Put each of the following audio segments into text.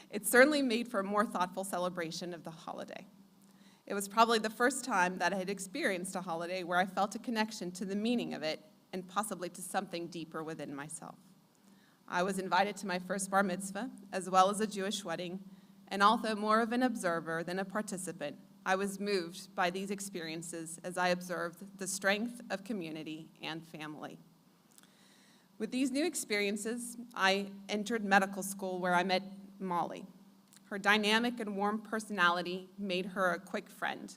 It certainly made for a more thoughtful celebration of the holiday. It was probably the first time that I had experienced a holiday where I felt a connection to the meaning of it and possibly to something deeper within myself. I was invited to my first bar mitzvah, as well as a Jewish wedding, and although more of an observer than a participant, I was moved by these experiences as I observed the strength of community and family. With these new experiences, I entered medical school where I met Molly. Her dynamic and warm personality made her a quick friend.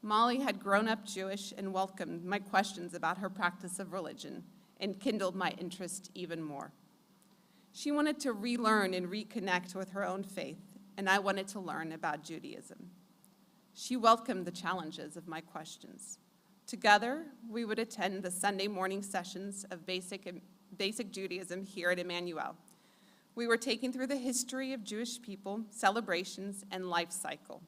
Molly had grown up Jewish and welcomed my questions about her practice of religion and kindled my interest even more. She wanted to relearn and reconnect with her own faith, and I wanted to learn about Judaism. She welcomed the challenges of my questions. Together, we would attend the Sunday morning sessions of basic Judaism here at Emmanuel. We were taken through the history of Jewish people, celebrations, and life cycle.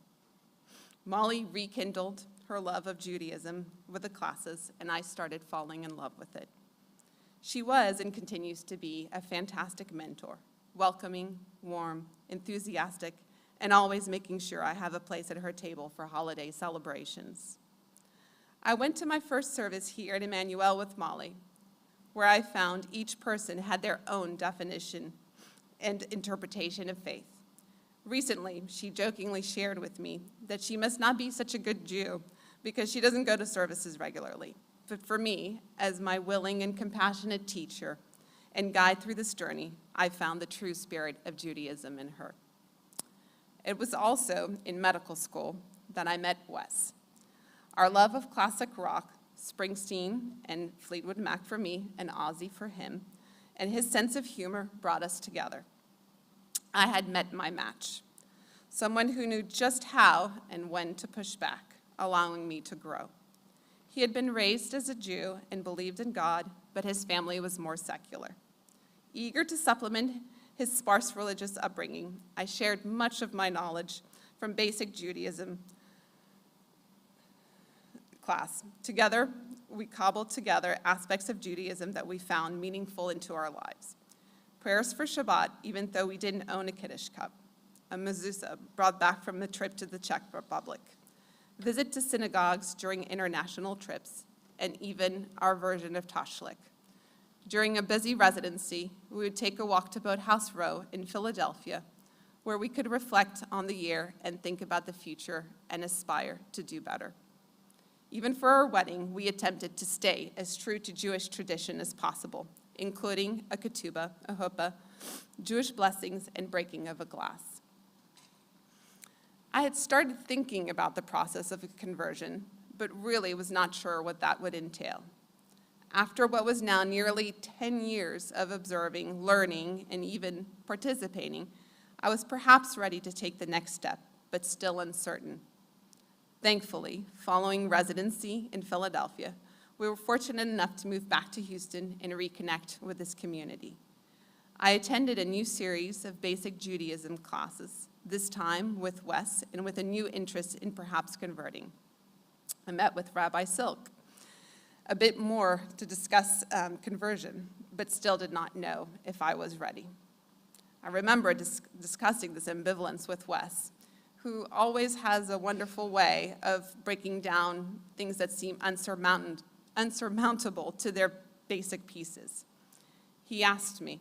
Molly rekindled her love of Judaism with the classes, and I started falling in love with it. She was and continues to be a fantastic mentor, welcoming, warm, enthusiastic, and always making sure I have a place at her table for holiday celebrations. I went to my first service here at Emmanuel with Molly, where I found each person had their own definition and interpretation of faith. Recently, she jokingly shared with me that she must not be such a good Jew because she doesn't go to services regularly. But for me, as my willing and compassionate teacher and guide through this journey, I found the true spirit of Judaism in her. It was also in medical school that I met Wes. Our love of classic rock, Springsteen and Fleetwood Mac for me and Ozzy for him, and his sense of humor brought us together. I had met my match, someone who knew just how and when to push back, allowing me to grow. He had been raised as a Jew and believed in God, but his family was more secular. Eager to supplement his sparse religious upbringing, I shared much of my knowledge from basic Judaism class. Together, we cobbled together aspects of Judaism that we found meaningful into our lives. Prayers for Shabbat, even though we didn't own a Kiddush cup. A mezuzah brought back from the trip to the Czech Republic. Visit to synagogues during international trips, and even our version of Tashlik. During a busy residency, we would take a walk to Boathouse Row in Philadelphia, where we could reflect on the year and think about the future and aspire to do better. Even for our wedding, we attempted to stay as true to Jewish tradition as possible, including a ketubah, a huppah, Jewish blessings, and breaking of a glass. I had started thinking about the process of a conversion, but really was not sure what that would entail. After what was now nearly 10 years of observing, learning, and even participating, I was perhaps ready to take the next step, but still uncertain. Thankfully, following residency in Philadelphia, we were fortunate enough to move back to Houston and reconnect with this community. I attended a new series of basic Judaism classes, this time with Wes and with a new interest in perhaps converting. I met with Rabbi Silk a bit more to discuss conversion, but still did not know if I was ready. I remember discussing this ambivalence with Wes, who always has a wonderful way of breaking down things that seem unsurmountable to their basic pieces. He asked me,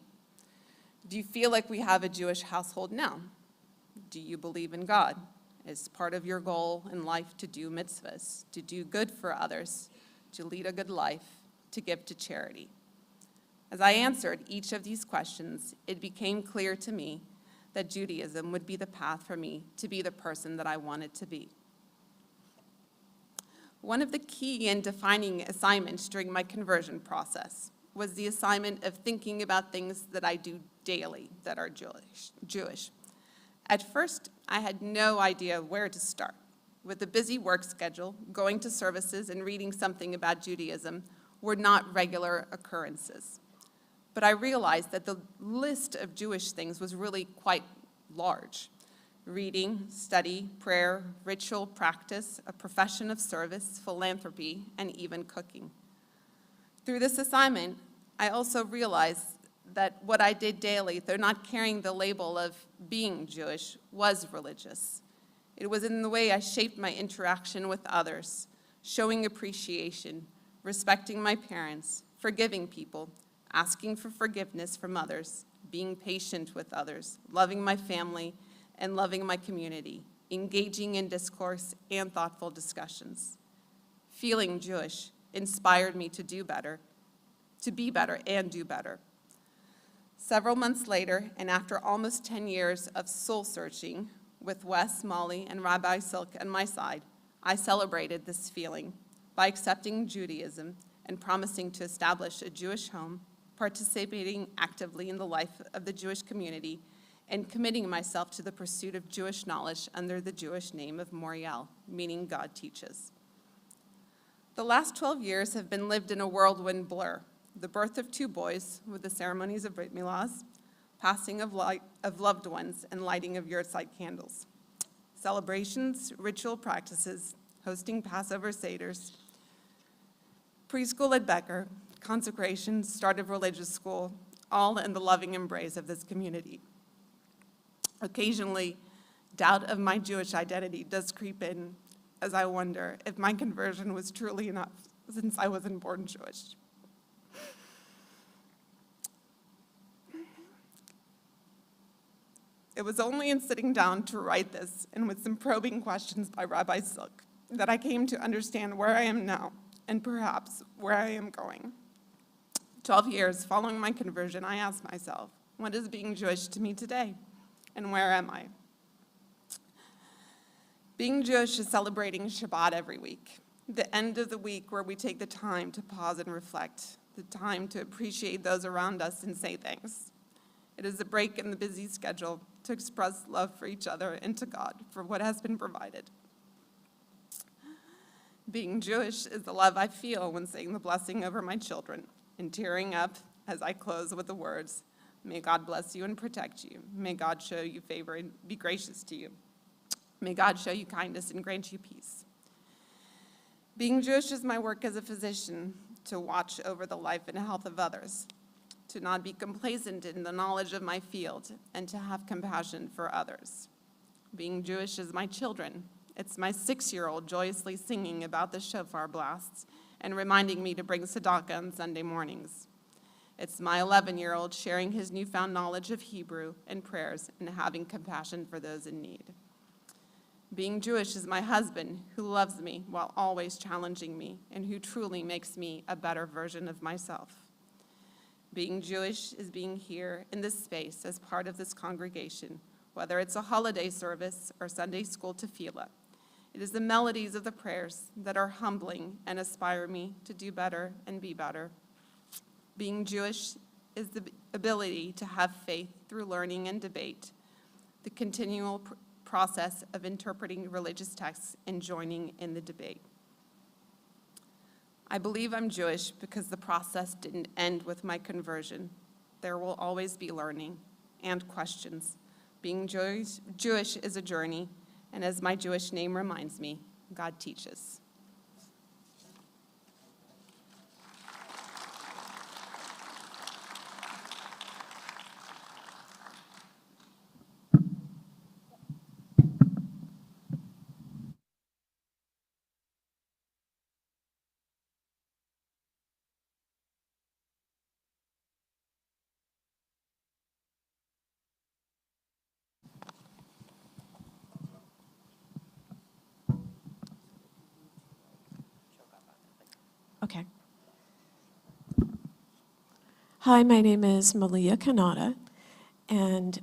"Do you feel like we have a Jewish household now? Do you believe in God? Is part of your goal in life to do mitzvahs, to do good for others, to lead a good life, to give to charity?" As I answered each of these questions, it became clear to me that Judaism would be the path for me to be the person that I wanted to be. One of the key and defining assignments during my conversion process was the assignment of thinking about things that I do daily that are Jewish. At first, I had no idea where to start. With a busy work schedule, going to services and reading something about Judaism were not regular occurrences. But I realized that the list of Jewish things was really quite large. Reading, study, prayer, ritual practice, a profession of service, philanthropy, and even cooking. Through this assignment, I also realized that what I did daily, though not carrying the label of being Jewish, was religious. It was in the way I shaped my interaction with others, showing appreciation, respecting my parents, forgiving people, asking for forgiveness from others, being patient with others, loving my family, and loving my community, engaging in discourse and thoughtful discussions. Feeling Jewish inspired me to do better, to be better and do better. Several months later, and after almost 10 years of soul-searching with Wes, Molly, and Rabbi Silk at my side, I celebrated this feeling by accepting Judaism and promising to establish a Jewish home, participating actively in the life of the Jewish community, and committing myself to the pursuit of Jewish knowledge under the Jewish name of Moriel, meaning God teaches. The last 12 years have been lived in a whirlwind blur. The birth of 2 boys with the ceremonies of Brit Milahs, passing of loved ones, and lighting of yahrzeit candles. Celebrations, ritual practices, hosting Passover Seders, preschool at Becker, consecration, start of religious school, all in the loving embrace of this community. Occasionally, doubt of my Jewish identity does creep in as I wonder if my conversion was truly enough since I wasn't born Jewish. It was only in sitting down to write this and with some probing questions by Rabbi Silk that I came to understand where I am now and perhaps where I am going. 12 years following my conversion, I asked myself, what is being Jewish to me today, and where am I? Being Jewish is celebrating Shabbat every week, the end of the week where we take the time to pause and reflect, the time to appreciate those around us and say thanks. It is a break in the busy schedule to express love for each other and to God for what has been provided. Being Jewish is the love I feel when saying the blessing over my children and tearing up as I close with the words, may God bless you and protect you. May God show you favor and be gracious to you. May God show you kindness and grant you peace. Being Jewish is my work as a physician to watch over the life and health of others, to not be complacent in the knowledge of my field, and to have compassion for others. Being Jewish is my children. It's my 6-year-old joyously singing about the shofar blasts and reminding me to bring tzedakah on Sunday mornings. It's my 11-year-old sharing his newfound knowledge of Hebrew and prayers and having compassion for those in need. Being Jewish is my husband who loves me while always challenging me and who truly makes me a better version of myself. Being Jewish is being here in this space as part of this congregation, whether it's a holiday service or Sunday school tefillah. It is the melodies of the prayers that are humbling and inspire me to do better and be better. Being Jewish is the ability to have faith through learning and debate, the continual process of interpreting religious texts and joining in the debate. I believe I'm Jewish because the process didn't end with my conversion. There will always be learning and questions. Being Jewish is a journey, and as my Jewish name reminds me, God teaches. Okay. Hi, my name is Malia Kanata, and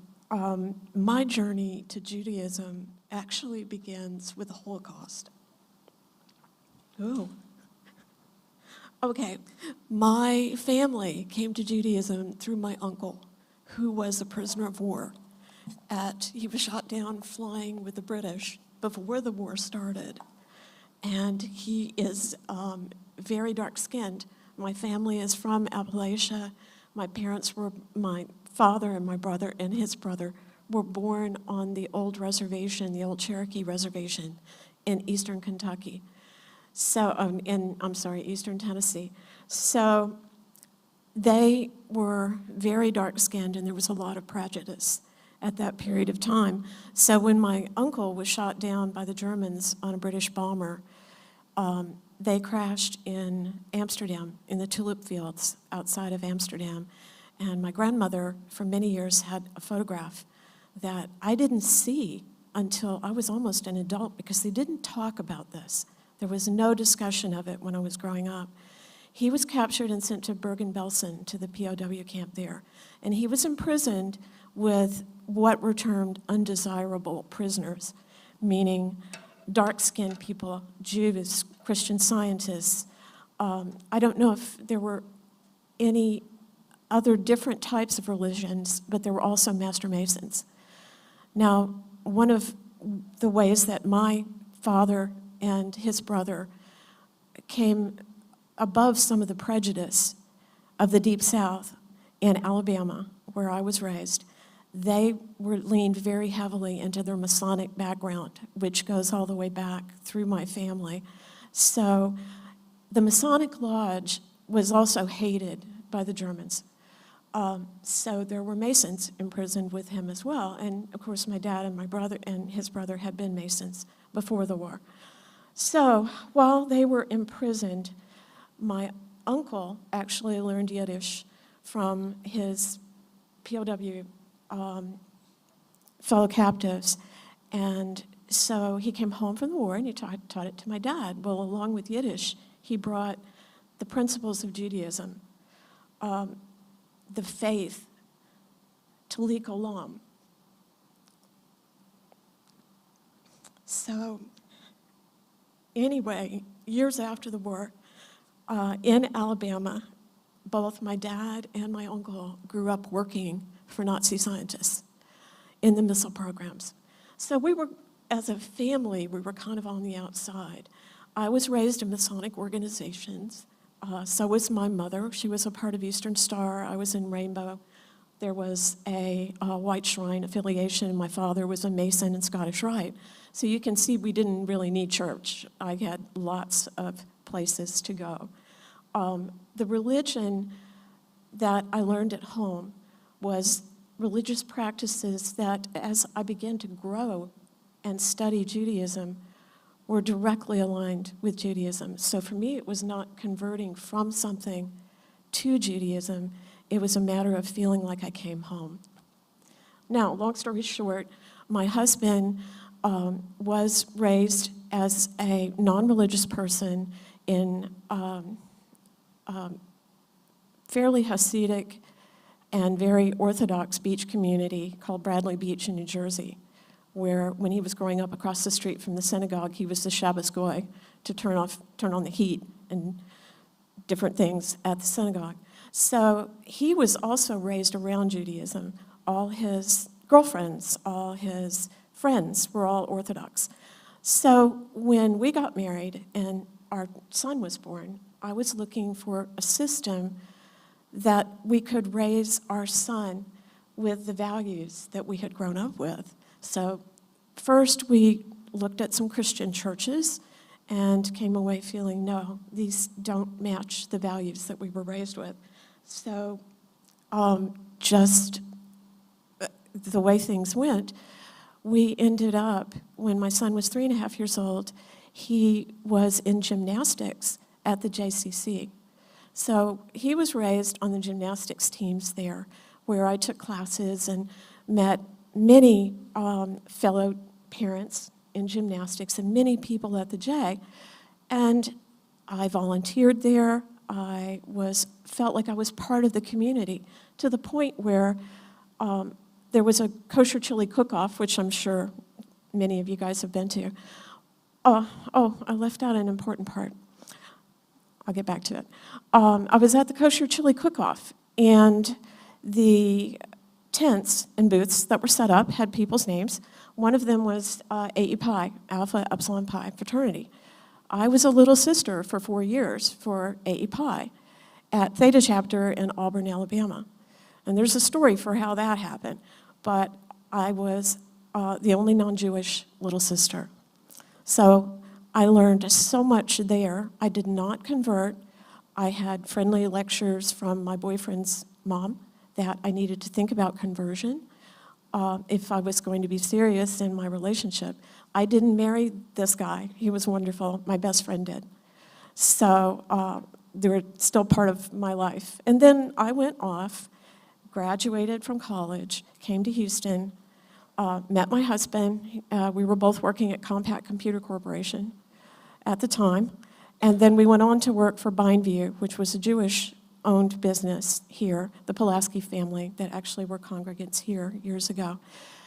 my journey to Judaism actually begins with the Holocaust. Oh. Okay, my family came to Judaism through my uncle, who was a prisoner of war. He was shot down flying with the British before the war started, and he is very dark-skinned. My family is from Appalachia. My father and my brother and his brother were born on the old reservation, the old Cherokee reservation in eastern Kentucky. So, eastern Tennessee. So they were very dark-skinned, and there was a lot of prejudice at that period of time. So when my uncle was shot down by the Germans on a British bomber, they crashed in Amsterdam, in the tulip fields outside of Amsterdam. And my grandmother, for many years, had a photograph that I didn't see until I was almost an adult, because they didn't talk about this. There was no discussion of it when I was growing up. He was captured and sent to Bergen-Belsen, to the POW camp there. And he was imprisoned with what were termed undesirable prisoners, meaning dark-skinned people, Jews, Christian Scientists. I don't know if there were any other different types of religions, but there were also Master Masons. Now, one of the ways that my father and his brother came above some of the prejudice of the Deep South in Alabama, where I was raised, they were leaned very heavily into their Masonic background, which goes all the way back through my family. So the Masonic Lodge was also hated by the Germans. So there were Masons imprisoned with him as well. And of course, my dad and my brother and his brother had been Masons before the war. So while they were imprisoned, my uncle actually learned Yiddish from his POW fellow captives. And so he came home from the war and he taught it to my dad. Well, along with Yiddish, he brought the principles of Judaism, the faith, Talik Olam. So anyway, years after the war, in Alabama, both my dad and my uncle grew up working for Nazi scientists in the missile programs. So we were, as a family, we were kind of on the outside. I was raised in Masonic organizations. So was my mother. She was a part of Eastern Star. I was in Rainbow. There was a White Shrine affiliation. My father was a Mason and Scottish Rite. So you can see we didn't really need church. I had lots of places to go. The religion that I learned at home was religious practices that, as I began to grow and study Judaism, were directly aligned with Judaism. So for me, it was not converting from something to Judaism. It was a matter of feeling like I came home. Now, long story short, my husband was raised as a non-religious person in fairly Hasidic and very Orthodox beach community called Bradley Beach in New Jersey, where when he was growing up across the street from the synagogue, he was the Shabbos goy to turn on the heat and different things at the synagogue. So he was also raised around Judaism. All his girlfriends, all his friends were all Orthodox. So when we got married and our son was born, I was looking for a system that we could raise our son with the values that we had grown up with. So first we looked at some Christian churches and came away feeling, no, these don't match the values that we were raised with. So just the way things went, we ended up, when my son was 3.5 years old, he was in gymnastics at the JCC. So he was raised on the gymnastics teams there, where I took classes and met many fellow parents in gymnastics and many people at the J. And I volunteered there. I felt like I was part of the community, to the point where there was a kosher chili cook-off, which I'm sure many of you guys have been to. I left out an important part. I'll get back to it. I was at the kosher chili cook-off, and the tents and booths that were set up had people's names. One of them was AE Pi, Alpha Epsilon Pi fraternity. I was a little sister for 4 years for AE Pi at Theta Chapter in Auburn, Alabama. And there's a story for how that happened, but I was the only non-Jewish little sister. So I learned so much there. I did not convert. I had friendly lectures from my boyfriend's mom that I needed to think about conversion if I was going to be serious in my relationship. I didn't marry this guy. He was wonderful. My best friend did. So they were still part of my life. And then I went off, graduated from college, came to Houston, met my husband. We were both working at Compaq Computer Corporation at the time. And then we went on to work for Bindview, which was a Jewish-owned business here, the Pulaski family that actually were congregants here years ago.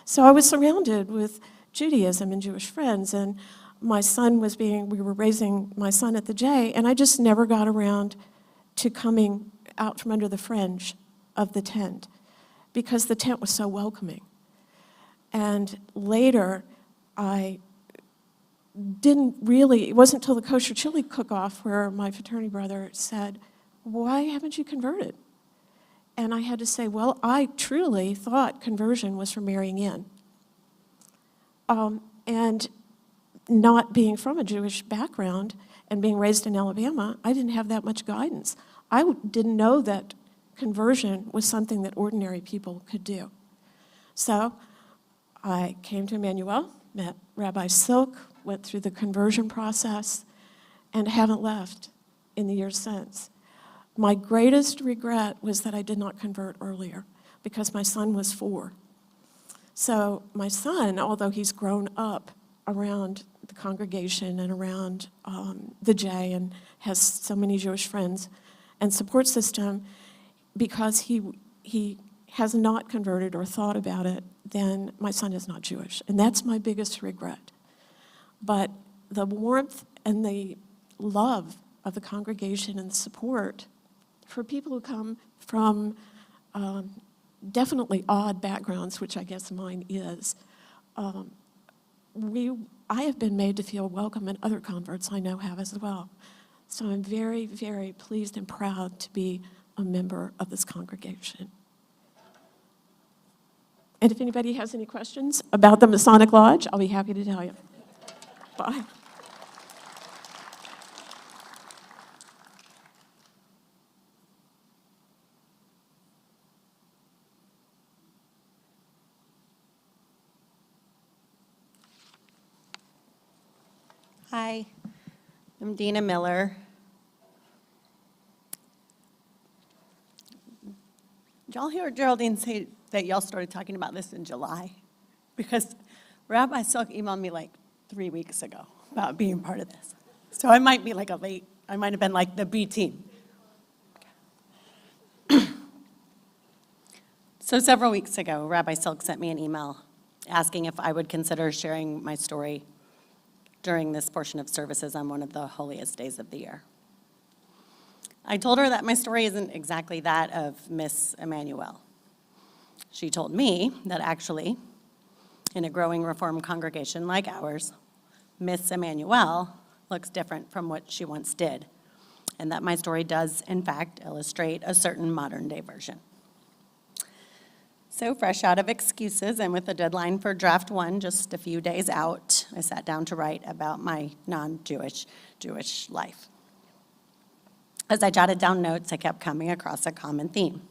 So I was surrounded with Judaism and Jewish friends, and my son we were raising my son at the J, and I just never got around to coming out from under the fringe of the tent because the tent was so welcoming. And later, it wasn't until the kosher chili cook-off where my fraternity brother said, "Why haven't you converted?" And I had to say, well, I truly thought conversion was for marrying in. And not being from a Jewish background and being raised in Alabama, I didn't have that much guidance. I didn't know that conversion was something that ordinary people could do. So I came to Emmanuel, met Rabbi Silk, went through the conversion process, and haven't left in the years since. My greatest regret was that I did not convert earlier because my son was 4. So my son, although he's grown up around the congregation and around the J and has so many Jewish friends and support system, because he has not converted or thought about it, then my son is not Jewish. And that's my biggest regret. But the warmth and the love of the congregation and the support for people who come from definitely odd backgrounds, which I guess mine is, I have been made to feel welcome, and other converts I know have as well. So I'm very, very pleased and proud to be a member of this congregation. And if anybody has any questions about the Masonic Lodge, I'll be happy to tell you. Bye. Hi, I'm Dina Miller. Did y'all hear Geraldine say that y'all started talking about this in July? Because Rabbi Silk emailed me like 3 weeks ago about being part of this. So I might be like I might have been like the B team. So several weeks ago, Rabbi Silk sent me an email asking if I would consider sharing my story during this portion of services on one of the holiest days of the year. I told her that my story isn't exactly that of Miss Emmanuel. She told me that actually, in a growing Reformed congregation like ours, Miss Emmanuel looks different from what she once did, and that my story does, in fact, illustrate a certain modern-day version. So fresh out of excuses and with the deadline for draft 1 just a few days out, I sat down to write about my non-Jewish life. As I jotted down notes, I kept coming across a common theme.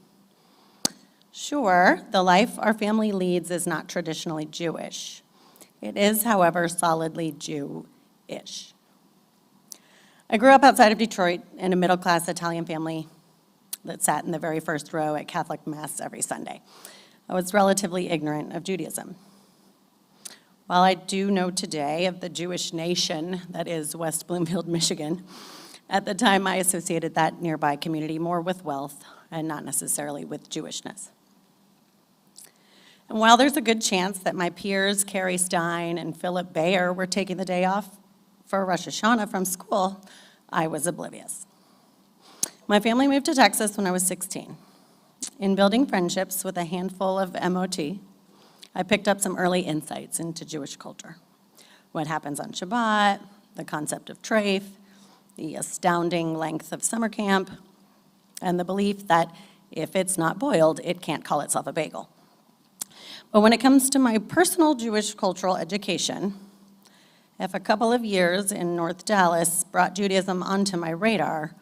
Sure, the life our family leads is not traditionally Jewish. It is, however, solidly Jew-ish. I grew up outside of Detroit in a middle-class Italian family that sat in the very first row at Catholic Mass every Sunday. I was relatively ignorant of Judaism. While I do know today of the Jewish nation that is West Bloomfield, Michigan, at the time I associated that nearby community more with wealth and not necessarily with Jewishness. And while there's a good chance that my peers, Carrie Stein and Philip Bayer, were taking the day off for Rosh Hashanah from school, I was oblivious. My family moved to Texas when I was 16. In building friendships with a handful of MOT, I picked up some early insights into Jewish culture. What happens on Shabbat, the concept of treif, the astounding length of summer camp, and the belief that if it's not boiled, it can't call itself a bagel. But when it comes to my personal Jewish cultural education, if a couple of years in North Dallas brought Judaism onto my radar,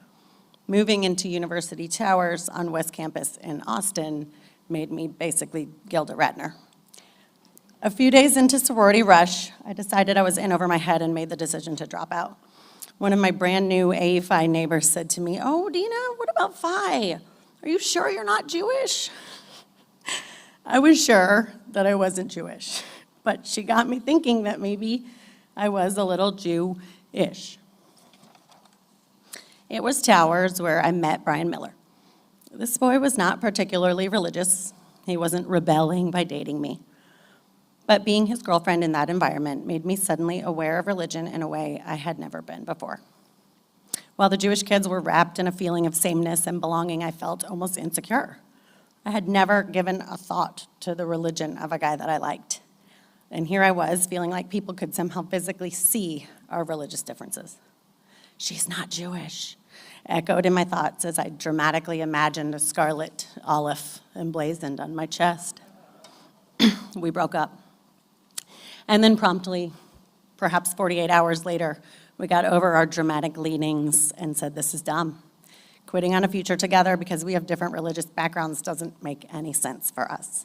Moving into University Towers on West Campus in Austin made me basically Gilda Radner. A few days into sorority rush, I decided I was in over my head and made the decision to drop out. One of my brand new AE Phi neighbors said to me, "Oh, Dina, what about Phi? Are you sure you're not Jewish?" I was sure that I wasn't Jewish, but she got me thinking that maybe I was a little Jew-ish. It was Towers where I met Brian Miller. This boy was not particularly religious. He wasn't rebelling by dating me. But being his girlfriend in that environment made me suddenly aware of religion in a way I had never been before. While the Jewish kids were wrapped in a feeling of sameness and belonging, I felt almost insecure. I had never given a thought to the religion of a guy that I liked. And here I was, feeling like people could somehow physically see our religious differences. "She's not Jewish," echoed in my thoughts as I dramatically imagined a scarlet olive emblazoned on my chest. We broke up. And then promptly, perhaps 48 hours later, we got over our dramatic leanings and said, "This is dumb. Quitting on a future together because we have different religious backgrounds doesn't make any sense for us."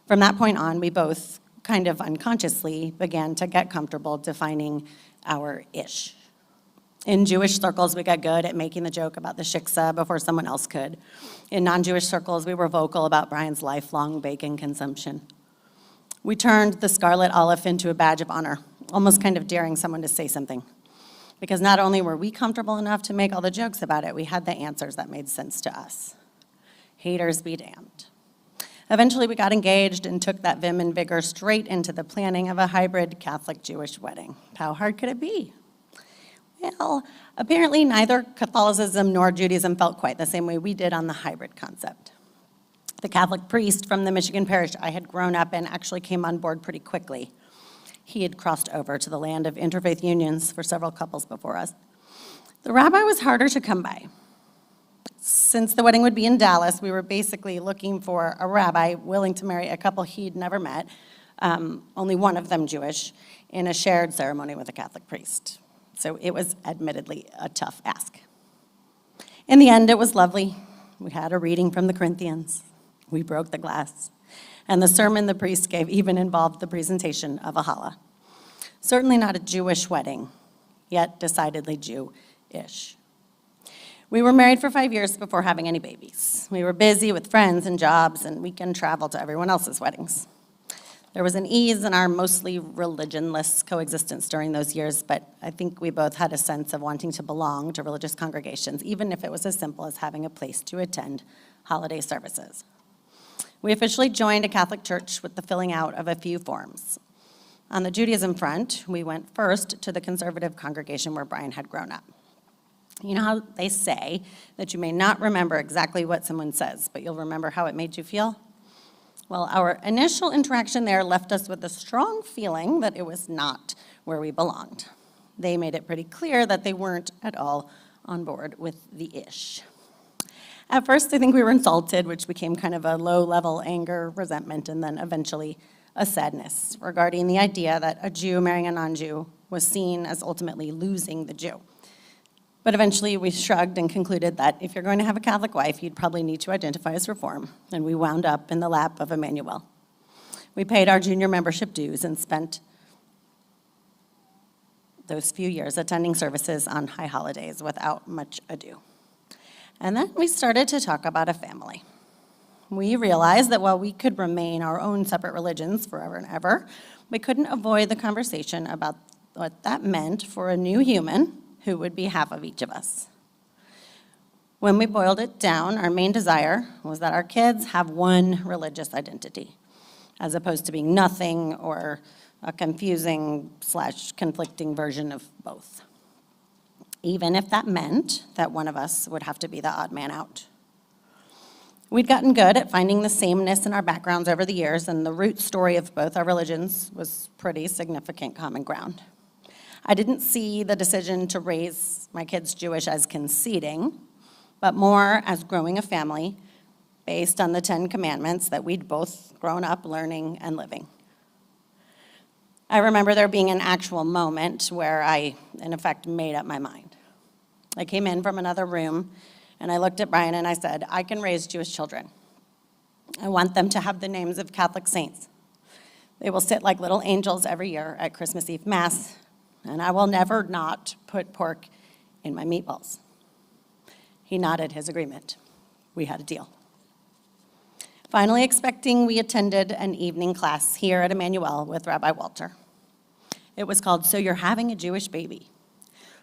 From that point on, we both kind of unconsciously began to get comfortable defining our ish. In Jewish circles, we got good at making the joke about the shiksa before someone else could. In non-Jewish circles, we were vocal about Brian's lifelong bacon consumption. We turned the scarlet olive into a badge of honor, almost kind of daring someone to say something. Because not only were we comfortable enough to make all the jokes about it, we had the answers that made sense to us. Haters be damned. Eventually, we got engaged and took that vim and vigor straight into the planning of a hybrid Catholic-Jewish wedding. How hard could it be? Well, apparently neither Catholicism nor Judaism felt quite the same way we did on the hybrid concept. The Catholic priest from the Michigan parish I had grown up in actually came on board pretty quickly. He had crossed over to the land of interfaith unions for several couples before us. The rabbi was harder to come by. Since the wedding would be in Dallas, we were basically looking for a rabbi willing to marry a couple he'd never met, only one of them Jewish, in a shared ceremony with a Catholic priest. So it was admittedly a tough ask. In the end, it was lovely. We had a reading from the Corinthians. We broke the glass. And the sermon the priest gave even involved the presentation of a challah. Certainly not a Jewish wedding, yet decidedly Jew-ish. We were married for 5 years before having any babies. We were busy with friends and jobs and weekend travel to everyone else's weddings. There was an ease in our mostly religionless coexistence during those years, but I think we both had a sense of wanting to belong to religious congregations, even if it was as simple as having a place to attend holiday services. We officially joined a Catholic church with the filling out of a few forms. On the Judaism front, we went first to the conservative congregation where Brian had grown up. You know how they say that you may not remember exactly what someone says, but you'll remember how it made you feel? Well, our initial interaction there left us with a strong feeling that it was not where we belonged. They made it pretty clear that they weren't at all on board with the ish. At first, I think we were insulted, which became kind of a low-level anger, resentment, and then eventually a sadness regarding the idea that a Jew marrying a non-Jew was seen as ultimately losing the Jew. But eventually, we shrugged and concluded that if you're going to have a Catholic wife, you'd probably need to identify as Reform, and we wound up in the lap of Emmanuel. We paid our junior membership dues and spent those few years attending services on high holidays without much ado. And then we started to talk about a family. We realized that while we could remain our own separate religions forever and ever, we couldn't avoid the conversation about what that meant for a new human who would be half of each of us. When we boiled it down, our main desire was that our kids have one religious identity, as opposed to being nothing or a confusing/conflicting version of both, even if that meant that one of us would have to be the odd man out. We'd gotten good at finding the sameness in our backgrounds over the years, and the root story of both our religions was pretty significant common ground. I didn't see the decision to raise my kids Jewish as conceding, but more as growing a family based on the 10 Commandments that we'd both grown up learning and living. I remember there being an actual moment where I, in effect, made up my mind. I came in from another room And I looked at Brian and I said, I can raise Jewish children. I want them to have the names of Catholic saints. They will sit like little angels every year at Christmas Eve Mass, and I will never not put pork in my meatballs. He nodded his agreement. We had a deal. Finally expecting, we attended an evening class here at Emmanuel with Rabbi Walter. It was called So You're Having a Jewish Baby.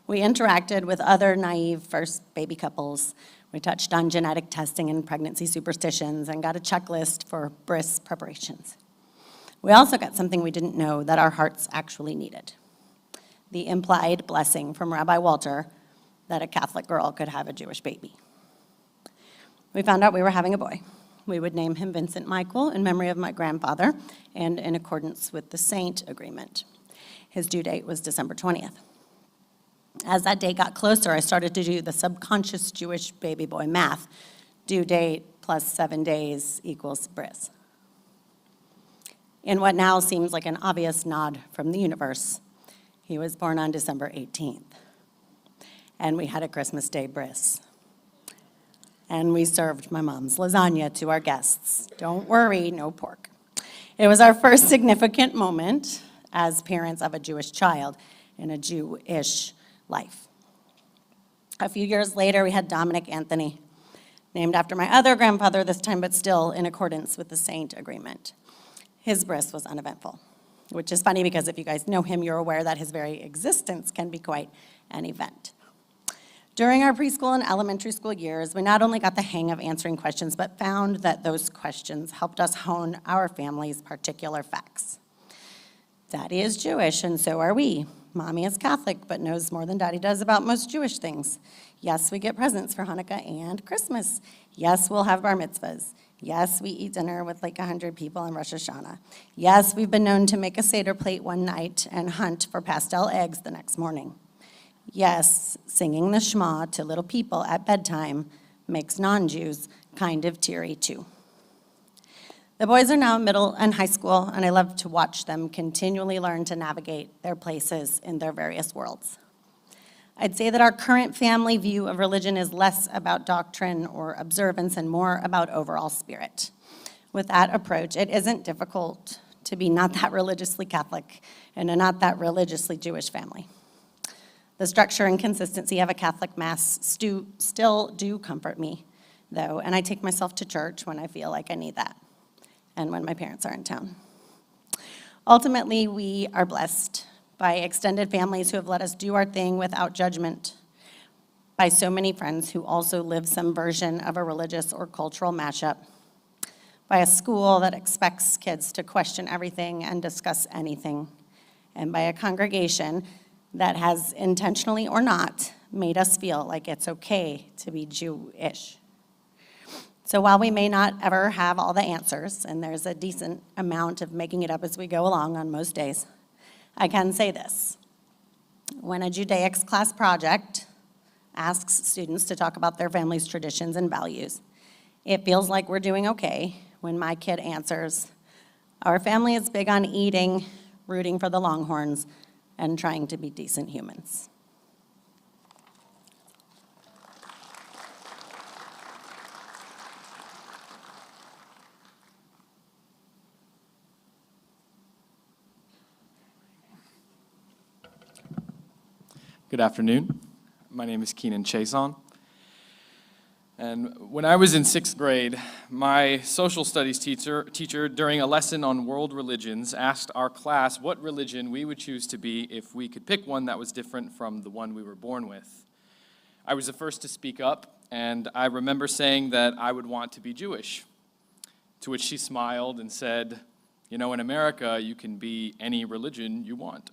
We interacted with other naive first baby couples. We touched on genetic testing and pregnancy superstitions and got a checklist for bris preparations. We also got something we didn't know that our hearts actually needed: the implied blessing from Rabbi Walter that a Catholic girl could have a Jewish baby. We found out we were having a boy. We would name him Vincent Michael in memory of my grandfather and in accordance with the saint agreement. His due date was December 20th. As that date got closer, I started to do the subconscious Jewish baby boy math. Due date plus 7 days equals bris. In what now seems like an obvious nod from the universe, he was born on December 18th. And we had a Christmas Day bris. And we served my mom's lasagna to our guests. Don't worry, no pork. It was our first significant moment as parents of a Jewish child in a Jewish life. A few years later, we had Dominic Anthony, named after my other grandfather this time, but still in accordance with the saint agreement. His bris was uneventful, which is funny because if you guys know him, you're aware that his very existence can be quite an event. During our preschool and elementary school years, we not only got the hang of answering questions, but found that those questions helped us hone our family's particular facts. Daddy is Jewish, and so are we. Mommy is Catholic, but knows more than Daddy does about most Jewish things. Yes, we get presents for Hanukkah and Christmas. Yes, we'll have bar mitzvahs. Yes, we eat dinner with like 100 people on Rosh Hashanah. Yes, we've been known to make a Seder plate one night and hunt for pastel eggs the next morning. Yes, singing the Shema to little people at bedtime makes non-Jews kind of teary too. The boys are now in middle and high school, and I love to watch them continually learn to navigate their places in their various worlds. I'd say that our current family view of religion is less about doctrine or observance and more about overall spirit. With that approach, it isn't difficult to be not that religiously Catholic and a not that religiously Jewish family. The structure and consistency of a Catholic Mass still do comfort me, though, and I take myself to church when I feel like I need that, and when my parents are in town. Ultimately, we are blessed by extended families who have let us do our thing without judgment, by so many friends who also live some version of a religious or cultural mashup, by a school that expects kids to question everything and discuss anything, and by a congregation that has, intentionally or not, made us feel like it's okay to be Jewish. So while we may not ever have all the answers, and there's a decent amount of making it up as we go along on most days, I can say this. When a Judaics class project asks students to talk about their family's traditions and values, it feels like we're doing okay when my kid answers, "Our family is big on eating, rooting for the Longhorns, and trying to be decent humans." Good afternoon. My name is Keenan Chaison. And when I was in 6th grade, my social studies teacher, during a lesson on world religions, asked our class what religion we would choose to be if we could pick one that was different from the one we were born with. I was the first to speak up, and I remember saying that I would want to be Jewish, to which she smiled and said, "You know, in America, you can be any religion you want."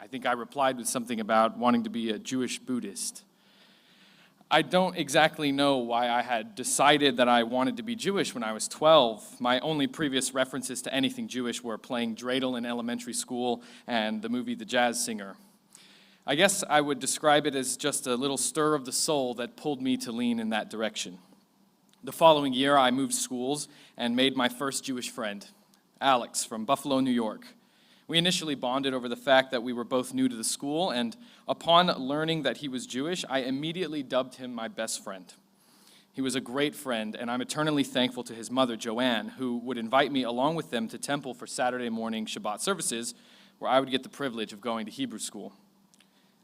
I think I replied with something about wanting to be a Jewish Buddhist. I don't exactly know why I had decided that I wanted to be Jewish when I was 12. My only previous references to anything Jewish were playing dreidel in elementary school and the movie The Jazz Singer. I guess I would describe it as just a little stir of the soul that pulled me to lean in that direction. The following year, I moved schools and made my first Jewish friend, Alex from Buffalo, New York. We initially bonded over the fact that we were both new to the school, and upon learning that he was Jewish, I immediately dubbed him my best friend. He was a great friend, and I'm eternally thankful to his mother, Joanne, who would invite me along with them to temple for Saturday morning Shabbat services, where I would get the privilege of going to Hebrew school.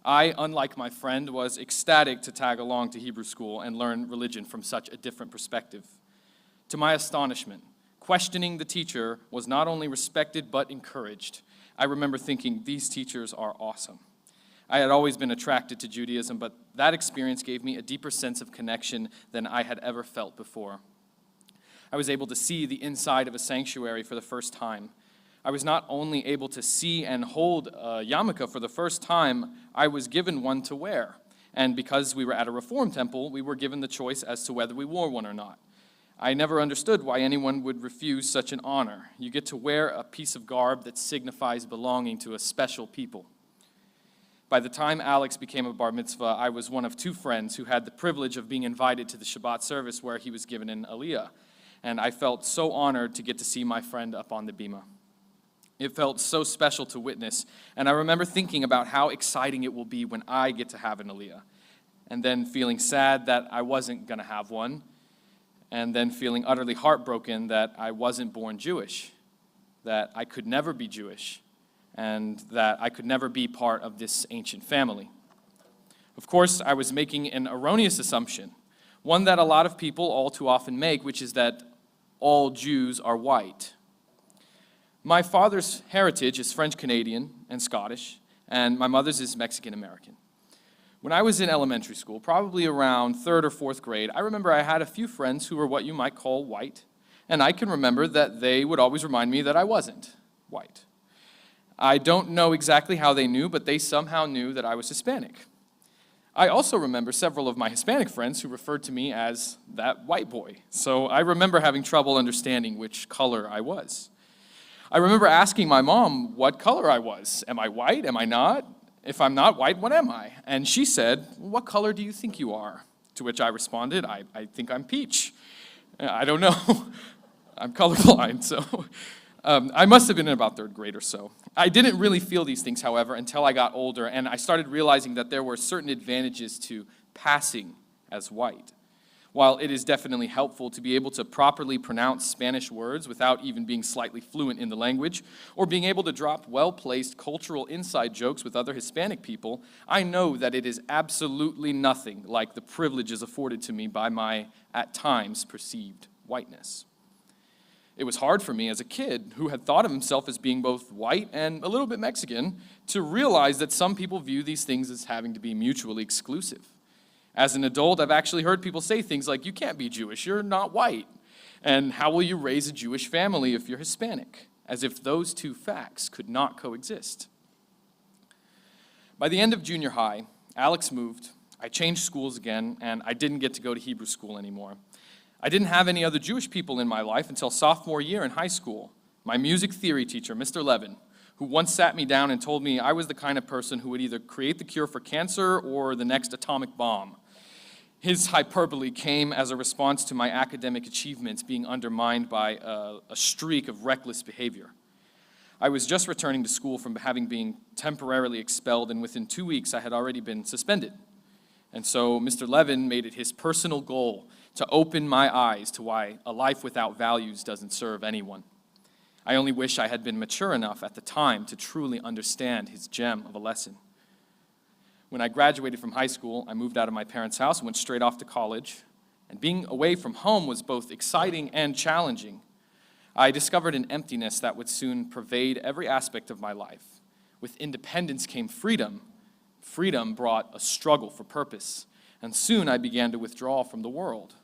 I, unlike my friend, was ecstatic to tag along to Hebrew school and learn religion from such a different perspective. To my astonishment, questioning the teacher was not only respected but encouraged. I remember thinking, these teachers are awesome. I had always been attracted to Judaism, but that experience gave me a deeper sense of connection than I had ever felt before. I was able to see the inside of a sanctuary for the first time. I was not only able to see and hold a yarmulke for the first time, I was given one to wear. And because we were at a Reform temple, we were given the choice as to whether we wore one or not. I never understood why anyone would refuse such an honor. You get to wear a piece of garb that signifies belonging to a special people. By the time Alex became a bar mitzvah, I was one of two friends who had the privilege of being invited to the Shabbat service where he was given an aliyah. And I felt so honored to get to see my friend up on the bima. It felt so special to witness, and I remember thinking about how exciting it will be when I get to have an aliyah, and then feeling sad that I wasn't going to have one, and then feeling utterly heartbroken that I wasn't born Jewish, that I could never be Jewish, and that I could never be part of this ancient family. Of course, I was making an erroneous assumption, one that a lot of people all too often make, which is that all Jews are white. My father's heritage is French-Canadian and Scottish, and my mother's is Mexican-American. When I was in elementary school, probably around 3rd or 4th grade, I remember I had a few friends who were what you might call white, and I can remember that they would always remind me that I wasn't white. I don't know exactly how they knew, but they somehow knew that I was Hispanic. I also remember several of my Hispanic friends who referred to me as that white boy, so I remember having trouble understanding which color I was. I remember asking my mom what color I was. Am I white? Am I not? If I'm not white, what am I? And she said, what color do you think you are? To which I responded, I think I'm peach. I don't know. I'm colorblind, so I must have been in about 3rd grade or so. I didn't really feel these things, however, until I got older, and I started realizing that there were certain advantages to passing as white. While it is definitely helpful to be able to properly pronounce Spanish words without even being slightly fluent in the language, or being able to drop well-placed cultural inside jokes with other Hispanic people, I know that it is absolutely nothing like the privileges afforded to me by my, at times, perceived whiteness. It was hard for me as a kid who had thought of himself as being both white and a little bit Mexican to realize that some people view these things as having to be mutually exclusive. As an adult, I've actually heard people say things like, you can't be Jewish, you're not white. And how will you raise a Jewish family if you're Hispanic? As if those two facts could not coexist. By the end of junior high, Alex moved, I changed schools again, and I didn't get to go to Hebrew school anymore. I didn't have any other Jewish people in my life until sophomore year in high school. My music theory teacher, Mr. Levin, who once sat me down and told me I was the kind of person who would either create the cure for cancer or the next atomic bomb. His hyperbole came as a response to my academic achievements being undermined by a streak of reckless behavior. I was just returning to school from having been temporarily expelled, and within 2 weeks I had already been suspended. And so Mr. Levin made it his personal goal to open my eyes to why a life without values doesn't serve anyone. I only wish I had been mature enough at the time to truly understand his gem of a lesson. When I graduated from high school, I moved out of my parents' house and went straight off to college. And being away from home was both exciting and challenging. I discovered an emptiness that would soon pervade every aspect of my life. With independence came freedom. Freedom brought a struggle for purpose. And soon I began to withdraw from the world,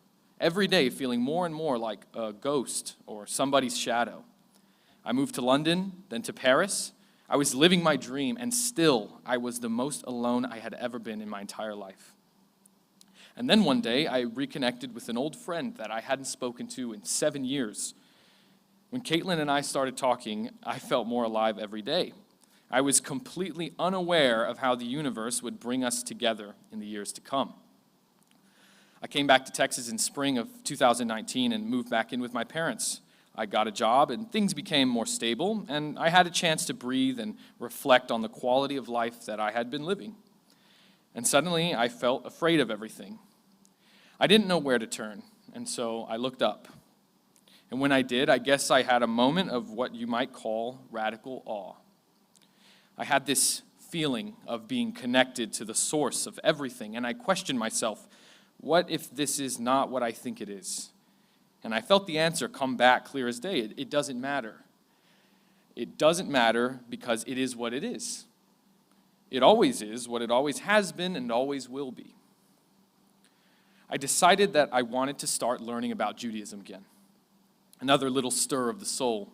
every day feeling more and more like a ghost or somebody's shadow. I moved to London, then to Paris. I was living my dream, and still I was the most alone I had ever been in my entire life. And then one day I reconnected with an old friend that I hadn't spoken to in 7 years. When Caitlin and I started talking, I felt more alive every day. I was completely unaware of how the universe would bring us together in the years to come. I came back to Texas in spring of 2019 and moved back in with my parents. I got a job and things became more stable, and I had a chance to breathe and reflect on the quality of life that I had been living. And suddenly I felt afraid of everything. I didn't know where to turn, and so I looked up. And when I did, I guess I had a moment of what you might call radical awe. I had this feeling of being connected to the source of everything, and I questioned myself, what if this is not what I think it is? And I felt the answer come back clear as day. It doesn't matter. It doesn't matter because it is what it is. It always is what it always has been and always will be. I decided that I wanted to start learning about Judaism again. Another little stir of the soul.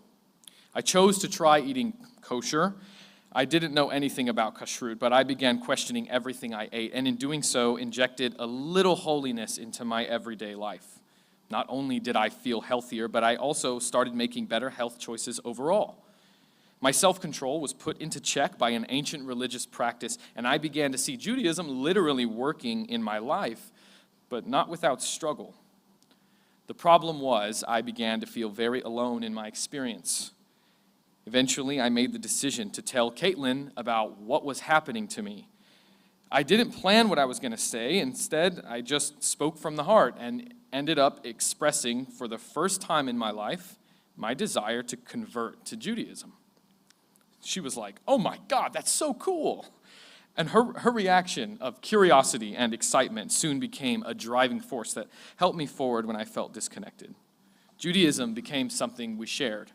I chose to try eating kosher. I didn't know anything about kashrut, but I began questioning everything I ate, and in doing so, injected a little holiness into my everyday life. Not only did I feel healthier, but I also started making better health choices overall. My self-control was put into check by an ancient religious practice, and I began to see Judaism literally working in my life, but not without struggle. The problem was I began to feel very alone in my experience. Eventually, I made the decision to tell Caitlin about what was happening to me. I didn't plan what I was going to say. Instead, I just spoke from the heart and ended up expressing, for the first time in my life, my desire to convert to Judaism. She was like, "Oh my God, that's so cool." And her reaction of curiosity and excitement soon became a driving force that helped me forward when I felt disconnected. Judaism became something we shared.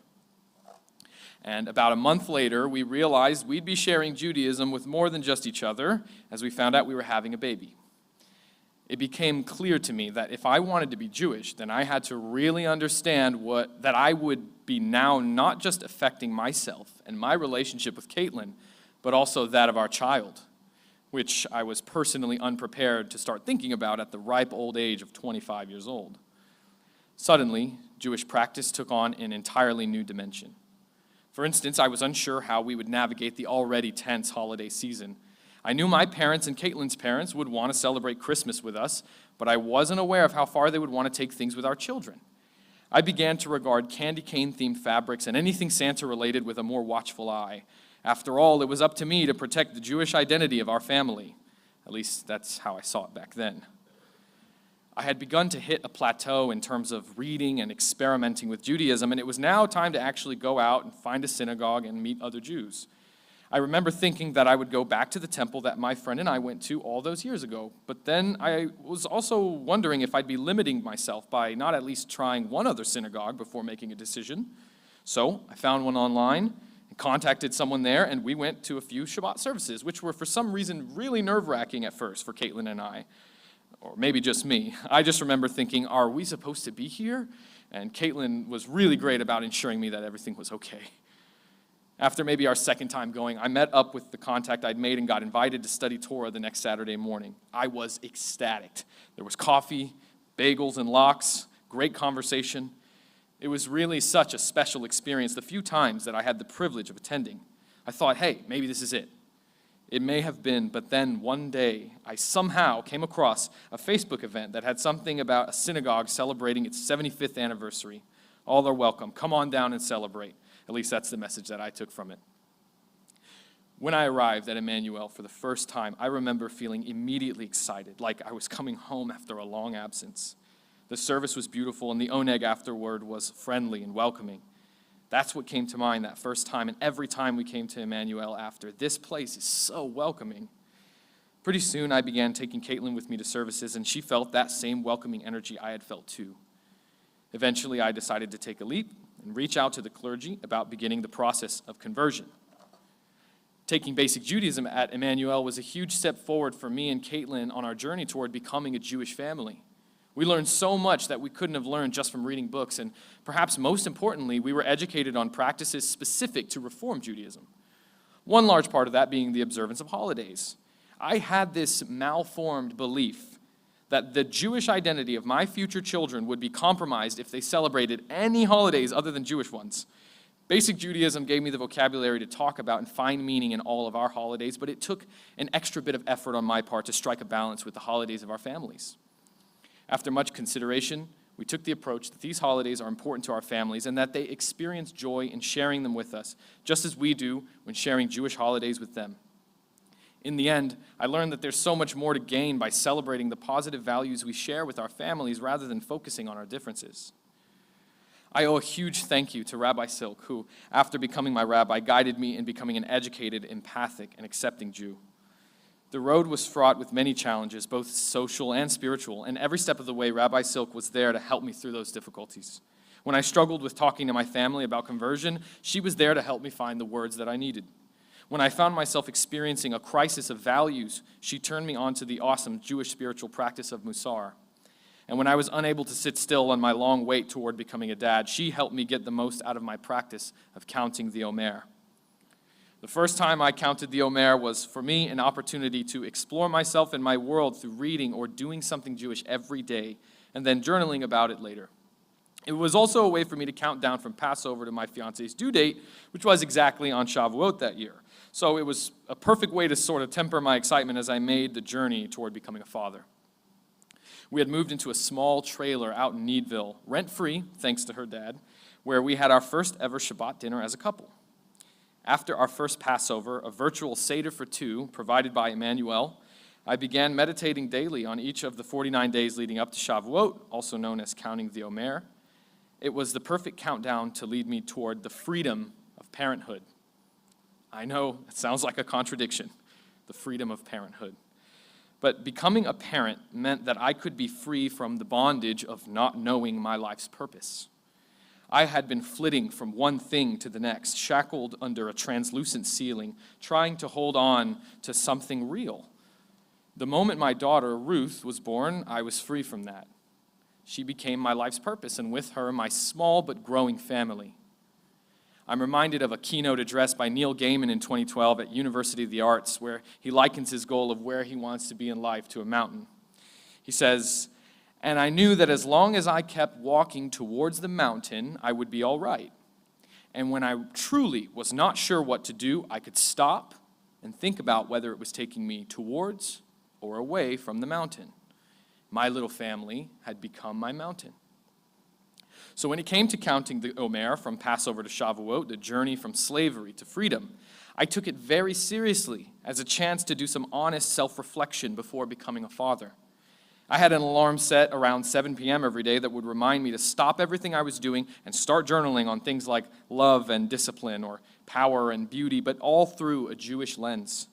And about a month later, we realized we'd be sharing Judaism with more than just each other, as we found out we were having a baby. It became clear to me that if I wanted to be Jewish, then I had to really understand that I would be now not just affecting myself and my relationship with Caitlin, but also that of our child, which I was personally unprepared to start thinking about at the ripe old age of 25 years old. Suddenly, Jewish practice took on an entirely new dimension. For instance, I was unsure how we would navigate the already tense holiday season. I knew my parents and Caitlin's parents would want to celebrate Christmas with us, but I wasn't aware of how far they would want to take things with our children. I began to regard candy cane-themed fabrics and anything Santa-related with a more watchful eye. After all, it was up to me to protect the Jewish identity of our family. At least that's how I saw it back then. I had begun to hit a plateau in terms of reading and experimenting with Judaism, and it was now time to actually go out and find a synagogue and meet other Jews. I remember thinking that I would go back to the temple that my friend and I went to all those years ago, but then I was also wondering if I'd be limiting myself by not at least trying one other synagogue before making a decision. So I found one online, and contacted someone there, and we went to a few Shabbat services, which were for some reason really nerve-wracking at first for Caitlin and I. Or maybe just me. I just remember thinking, are we supposed to be here? And Caitlin was really great about ensuring me that everything was okay. After maybe our second time going, I met up with the contact I'd made and got invited to study Torah the next Saturday morning. I was ecstatic. There was coffee, bagels and lox, great conversation. It was really such a special experience the few times that I had the privilege of attending. I thought, hey, maybe this is it. It may have been, but then one day I somehow came across a Facebook event that had something about a synagogue celebrating its 75th anniversary. All are welcome. Come on down and celebrate. At least that's the message that I took from it. When I arrived at Emmanuel for the first time, I remember feeling immediately excited, like I was coming home after a long absence. The service was beautiful, and the oneg afterward was friendly and welcoming. That's what came to mind that first time, and every time we came to Emmanuel after. This place is so welcoming. Pretty soon, I began taking Caitlin with me to services, and she felt that same welcoming energy I had felt too. Eventually, I decided to take a leap and reach out to the clergy about beginning the process of conversion. Taking basic Judaism at Emmanuel was a huge step forward for me and Caitlin on our journey toward becoming a Jewish family. We learned so much that we couldn't have learned just from reading books, and perhaps most importantly, we were educated on practices specific to Reform Judaism. One large part of that being the observance of holidays. I had this malformed belief that the Jewish identity of my future children would be compromised if they celebrated any holidays other than Jewish ones. Basic Judaism gave me the vocabulary to talk about and find meaning in all of our holidays, but it took an extra bit of effort on my part to strike a balance with the holidays of our families. After much consideration, we took the approach that these holidays are important to our families and that they experience joy in sharing them with us, just as we do when sharing Jewish holidays with them. In the end, I learned that there's so much more to gain by celebrating the positive values we share with our families rather than focusing on our differences. I owe a huge thank you to Rabbi Silk, who, after becoming my rabbi, guided me in becoming an educated, empathic, and accepting Jew. The road was fraught with many challenges, both social and spiritual, and every step of the way, Rabbi Silk was there to help me through those difficulties. When I struggled with talking to my family about conversion, she was there to help me find the words that I needed. When I found myself experiencing a crisis of values, she turned me on to the awesome Jewish spiritual practice of Musar. And when I was unable to sit still on my long wait toward becoming a dad, she helped me get the most out of my practice of counting the Omer. The first time I counted the Omer was, for me, an opportunity to explore myself and my world through reading or doing something Jewish every day, and then journaling about it later. It was also a way for me to count down from Passover to my fiance's due date, which was exactly on Shavuot that year. So it was a perfect way to sort of temper my excitement as I made the journey toward becoming a father. We had moved into a small trailer out in Needville, rent-free, thanks to her dad, where we had our first ever Shabbat dinner as a couple. After our first Passover, a virtual Seder for two provided by Emmanuel, I began meditating daily on each of the 49 days leading up to Shavuot, also known as counting the Omer. It was the perfect countdown to lead me toward the freedom of parenthood. I know it sounds like a contradiction, the freedom of parenthood. But becoming a parent meant that I could be free from the bondage of not knowing my life's purpose. I had been flitting from one thing to the next, shackled under a translucent ceiling, trying to hold on to something real. The moment my daughter, Ruth, was born, I was free from that. She became my life's purpose, and with her, my small but growing family. I'm reminded of a keynote address by Neil Gaiman in 2012 at University of the Arts, where he likens his goal of where he wants to be in life to a mountain. He says, "And I knew that as long as I kept walking towards the mountain, I would be all right. And when I truly was not sure what to do, I could stop and think about whether it was taking me towards or away from the mountain. My little family had become my mountain." So when it came to counting the Omer from Passover to Shavuot, the journey from slavery to freedom, I took it very seriously as a chance to do some honest self-reflection before becoming a father. I had an alarm set around 7 p.m. every day that would remind me to stop everything I was doing and start journaling on things like love and discipline or power and beauty, but all through a Jewish lens.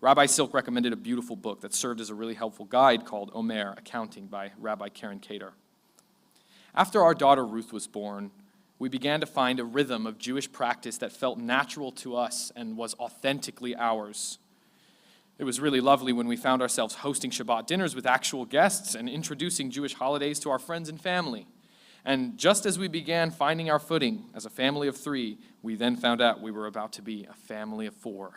Rabbi Silk recommended a beautiful book that served as a really helpful guide called Omer, Accounting by Rabbi Karen Kater. After our daughter Ruth was born, we began to find a rhythm of Jewish practice that felt natural to us and was authentically ours. It was really lovely when we found ourselves hosting Shabbat dinners with actual guests and introducing Jewish holidays to our friends and family. And just as we began finding our footing as a family of 3, we then found out we were about to be a family of 4.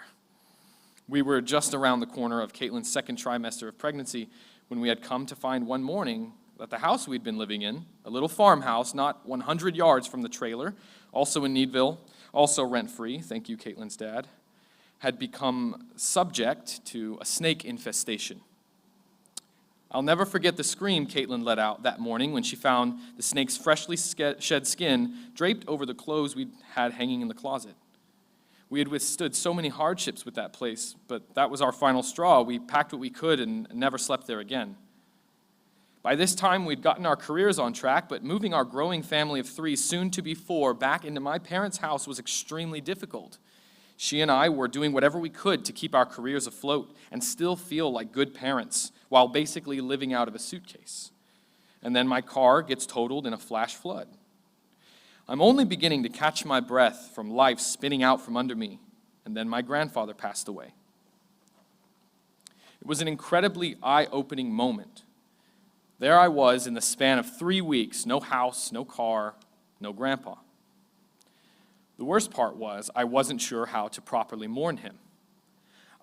We were just around the corner of Caitlin's second trimester of pregnancy when we had come to find one morning that the house we'd been living in, a little farmhouse not 100 yards from the trailer, also in Needville, also rent-free, thank you Caitlin's dad, had become subject to a snake infestation. I'll never forget the scream Caitlin let out that morning when she found the snake's freshly shed skin draped over the clothes we'd had hanging in the closet. We had withstood so many hardships with that place, but that was our final straw. We packed what we could and never slept there again. By this time, we'd gotten our careers on track, but moving our growing family of 3, soon to be 4, back into my parents' house was extremely difficult. She and I were doing whatever we could to keep our careers afloat and still feel like good parents while basically living out of a suitcase. And then my car gets totaled in a flash flood. I'm only beginning to catch my breath from life spinning out from under me, and then my grandfather passed away. It was an incredibly eye-opening moment. There I was in the span of 3 weeks, no house, no car, no grandpa. The worst part was I wasn't sure how to properly mourn him.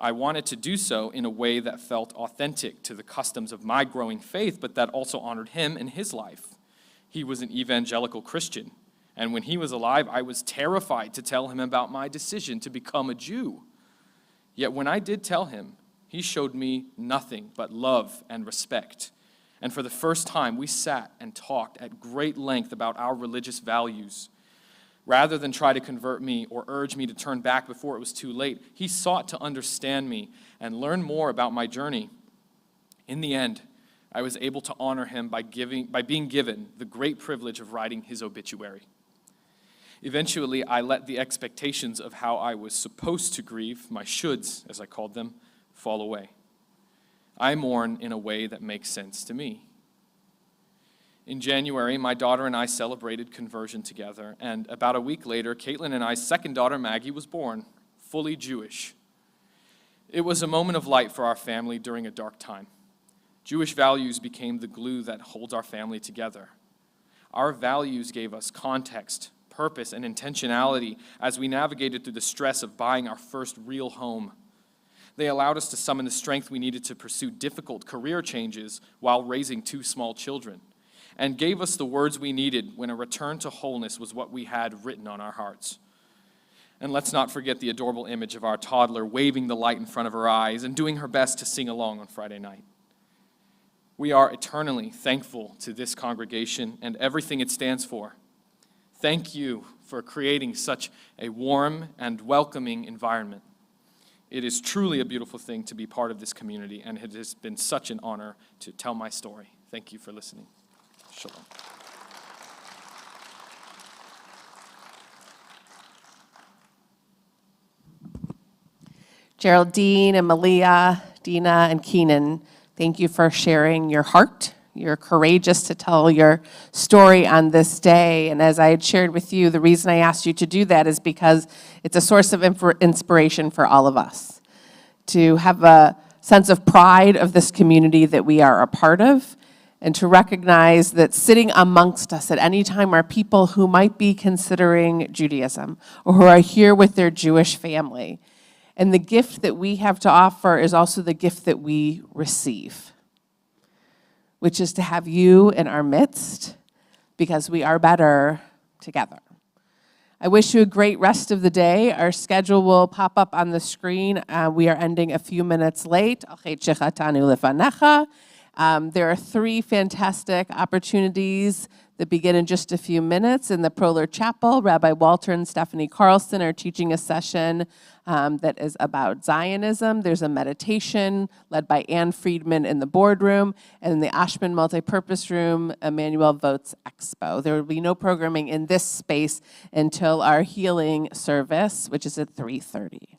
I wanted to do so in a way that felt authentic to the customs of my growing faith, but that also honored him and his life. He was an evangelical Christian, and when he was alive, I was terrified to tell him about my decision to become a Jew. Yet when I did tell him, he showed me nothing but love and respect. And for the first time, we sat and talked at great length about our religious values. Rather than try to convert me or urge me to turn back before it was too late, he sought to understand me and learn more about my journey. In the end, I was able to honor him by being given the great privilege of writing his obituary. Eventually, I let the expectations of how I was supposed to grieve, my shoulds, as I called them, fall away. I mourn in a way that makes sense to me. In January, my daughter and I celebrated conversion together, and about a week later, Caitlin and I's second daughter, Maggie, was born, fully Jewish. It was a moment of light for our family during a dark time. Jewish values became the glue that holds our family together. Our values gave us context, purpose, and intentionality as we navigated through the stress of buying our first real home. They allowed us to summon the strength we needed to pursue difficult career changes while raising 2 small children, and gave us the words we needed when a return to wholeness was what we had written on our hearts. And let's not forget the adorable image of our toddler waving the light in front of her eyes and doing her best to sing along on Friday night. We are eternally thankful to this congregation and everything it stands for. Thank you for creating such a warm and welcoming environment. It is truly a beautiful thing to be part of this community, and it has been such an honor to tell my story. Thank you for listening. Shalom. Geraldine and Malia, Dina and Keenan, thank you for sharing your heart. You're courageous to tell your story on this day. And as I had shared with you, the reason I asked you to do that is because it's a source of inspiration for all of us. To have a sense of pride of this community that we are a part of, and to recognize that sitting amongst us at any time are people who might be considering Judaism or who are here with their Jewish family. And the gift that we have to offer is also the gift that we receive, which is to have you in our midst because we are better together. I wish you a great rest of the day. Our schedule will pop up on the screen. We are ending a few minutes late. There are 3 fantastic opportunities that begin in just a few minutes. In the Proler Chapel, Rabbi Walter and Stephanie Carlson are teaching a session that is about Zionism. There's a meditation led by Ann Friedman in the boardroom. And in the Ashman Multipurpose Room, Emmanuel Votes Expo. There will be no programming in this space until our healing service, which is at 3:30.